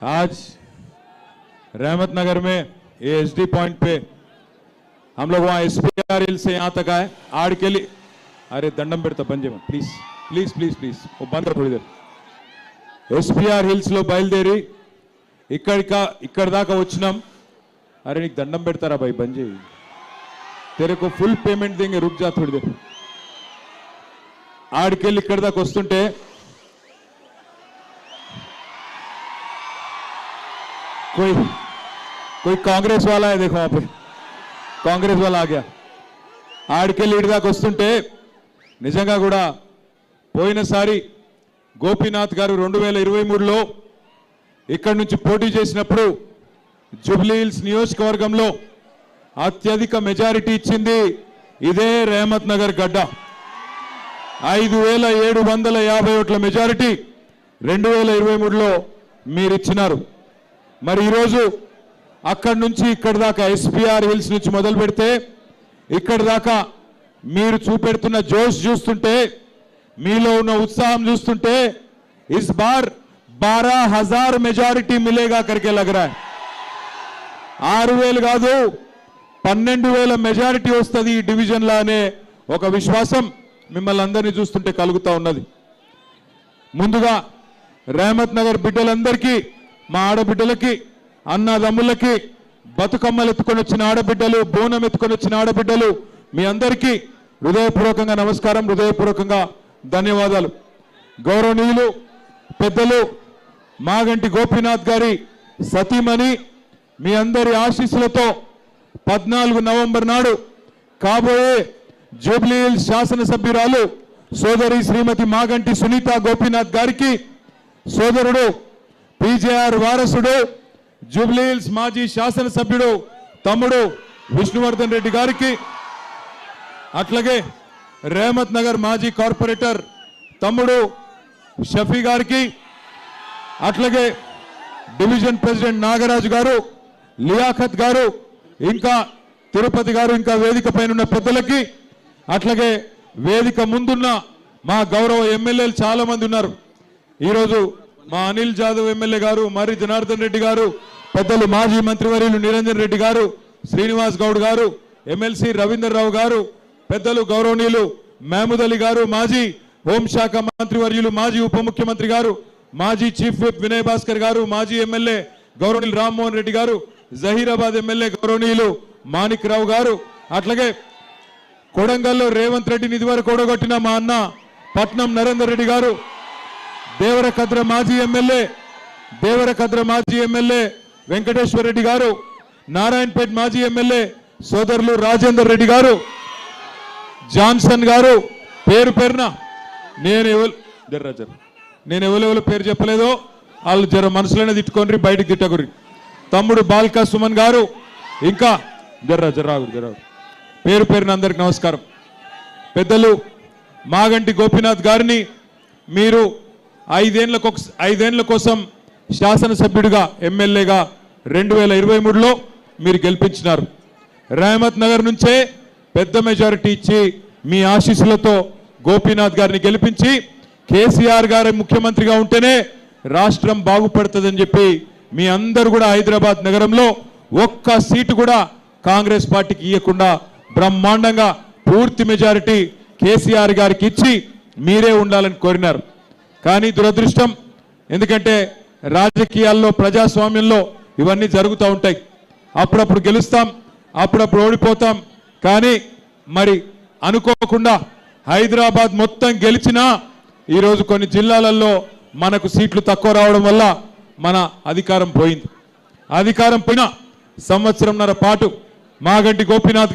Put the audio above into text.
आज रहमत नगर में ये एसडी पॉइंट पे हम लोग वहाँ एसपीआर हिल से यहाँ तक आए आड़ के लिए। अरे दंडम पेड़ता पंजे में प्लीज प्लीज प्लीज प्लीज वो बंद कर थोड़ी देर। एसपीआर हिल्स लो బయలుదేరి ఇక్కడ దాకా వచ్చినాం। अरे నీకు దండం పెడతారా भाई बंद చేయి, तेरे को फुल पेमेंट देंगे, रुक जा थोड़ी देर। ఆడికెళ్ళి ఇక్కడ దాకా వస్తుంటే कोई कांग्रेस वाला है, देखो वहां पे कांग्रेस वाला आ गया। ఆడికెళ్ళి ఇడి దాకా వస్తుంటే నిజంగా కూడా పోయినసారి గోపీనాథ్ గారు 2023లో ఇక్కడ నుంచి పోటీ చేసినప్పుడు జూబ్లీ హిల్స్ నియోజకవర్గంలో అత్యధిక మెజారిటీ ఇచ్చింది ఇదే రెహమత్ నగర్ గడ్డ। 5750 ఓట్ల మెజారిటీ 2023లో మీరు ఇచ్చినారు। మరి ఈ రోజు అక్కడ నుంచి ఇక్కడ దాకా ఎస్పీఆర్ హిల్స్ నుంచి మొదలు పెడితే ఇక్కడ దాకా మీరు చూపెడుతున్న జోష్ చూస్తుంటే, మీలో ఉన్న ఉత్సాహం చూస్తుంటే इस बार 12,000 మెజారిటీ మిలేగా करके लग रहा है। 6,000 కాదు 12,000 మెజారిటీ వస్తుంది ఈ డివిజన్ లో అనే ఒక విశ్వాసం మిమ్మల్ని అందరినీ చూస్తుంటే కలుగుతా ఉన్నది। ముందుగా రెహమత్ నగర్ బిడ్డలందరికీ, మా ఆడబిడ్డలకి, అన్నదమ్ములకి, బతుకమ్మలు ఎత్తుకొని వచ్చిన ఆడబిడ్డలు, బోనం ఎత్తుకొని వచ్చిన ఆడబిడ్డలు, మీ అందరికీ హృదయపూర్వకంగా నమస్కారం, హృదయపూర్వకంగా ధన్యవాదాలు। గౌరవనీయులు పెద్దలు మాగంటి గోపీనాథ్ గారి సతీమణి మీ అందరి ఆశీస్సులతో 14 నవంబర్ నాడు కాబోయే జూబ్లీ హిల్స్ శాసనసభ్యురాలు సోదరి శ్రీమతి మాగంటి సునీత గోపీనాథ్ గారికి సోదరుడు పీజేఆర్ వారసుడు జూబ్లీ హిల్స్ మాజీ శాసనసభ్యుడు తమ్ముడు విష్ణువర్ధన్ రెడ్డి గారికి, అట్లాగే రెహమత్ నగర్ మాజీ కార్పొరేటర్ తమ్ముడు షఫీ గారికి, అట్లాగే డివిజన్ ప్రెసిడెంట్ నాగరాజు గారు, లియాఖత్ గారు, ఇంకా తిరుపతి గారు, ఇంకా వేదిక పైన ఉన్న పెద్దలకి, అట్లాగే వేదిక ముందున్న మా గౌరవ ఎమ్మెల్యేలు చాలా మంది ఉన్నారు। ఈరోజు మా అనిల్ జాదవ్ ఎమ్మెల్యే గారు, మరి జనార్దన్ రెడ్డి గారు, పెద్దలు మాజీ మంత్రివర్యులు నిరంజన్ రెడ్డి గారు, శ్రీనివాస్ గౌడ్ గారు, ఎమ్మెల్సీ రవీందర్ రావు గారు, పెద్దలు గౌరవనీయులు మహమూద్ అలీ గారు, మాజీ హోంశాఖ మంత్రివర్యులు, మాజీ ఉప ముఖ్యమంత్రి గారు, మాజీ చీఫ్ విప్ వినయ్ భాస్కర్ గారు, మాజీ ఎమ్మెల్యే గౌరవనీయులు రామ్మోహన్ రెడ్డి గారు, జహీరాబాద్ ఎమ్మెల్యే గౌరవనీయులు మాణిక్ రావు గారు, అట్లాగే కొడంగల్లో రేవంత్ రెడ్డిని ఇదివరకు ఓడగొట్టిన మా అన్న పట్నం నరేందర్ రెడ్డి గారు, దేవరకద్ర మాజీ ఎమ్మెల్యే వెంకటేశ్వర రెడ్డి గారు, నారాయణపేట్ మాజీ ఎమ్మెల్యే సోదరులు రాజేందర్ రెడ్డి గారు, జాన్సన్ గారు, పేరు పేరున నేను ఎవరెవరు పేరు చెప్పలేదో వాళ్ళు జర మనసులోనే తిట్టుకోండి, బయటకు తిట్టకురి। తమ్ముడు బాల్కా సుమన్ గారు, ఇంకా జర్రాగు పేరు పేరున అందరికి నమస్కారం। పెద్దలు మాగంటి గోపీనాథ్ గారిని మీరు 5 ఏళ్ల కోసం శాసనసభ్యుడిగా ఎమ్మెల్యేగా 2023లో మీరు గెలిపించినారు। రెహమత్ నగర్ నుంచే పెద్ద మెజారిటీ ఇచ్చి మీ ఆశీస్సులతో గోపీనాథ్ గారిని గెలిపించి కేసీఆర్ గారి ముఖ్యమంత్రిగా ఉంటేనే రాష్ట్రం బాగుపడుతుందని చెప్పి మీ అందరూ కూడా హైదరాబాద్ నగరంలో ఒక్క సీటు కూడా కాంగ్రెస్ పార్టీకి ఇవ్వకుండా బ్రహ్మాండంగా పూర్తి మెజారిటీ కేసీఆర్ గారికి ఇచ్చి మీరే ఉండాలని కోరినారు। కానీ దురదృష్టం, ఎందుకంటే రాజకీయాల్లో ప్రజాస్వామ్యంలో ఇవన్నీ జరుగుతూ ఉంటాయి, అప్పుడప్పుడు గెలుస్తాం, అప్పుడప్పుడు ఓడిపోతాం। కానీ మరి అనుకోకుండా హైదరాబాద్ మొత్తం గెలిచినా ఈరోజు కొన్ని జిల్లాలలో మనకు సీట్లు తక్కువ రావడం వల్ల మన అధికారం పోయింది। అధికారం పోయిన సంవత్సరంన్నర పాటు మాగంటి గోపీనాథ్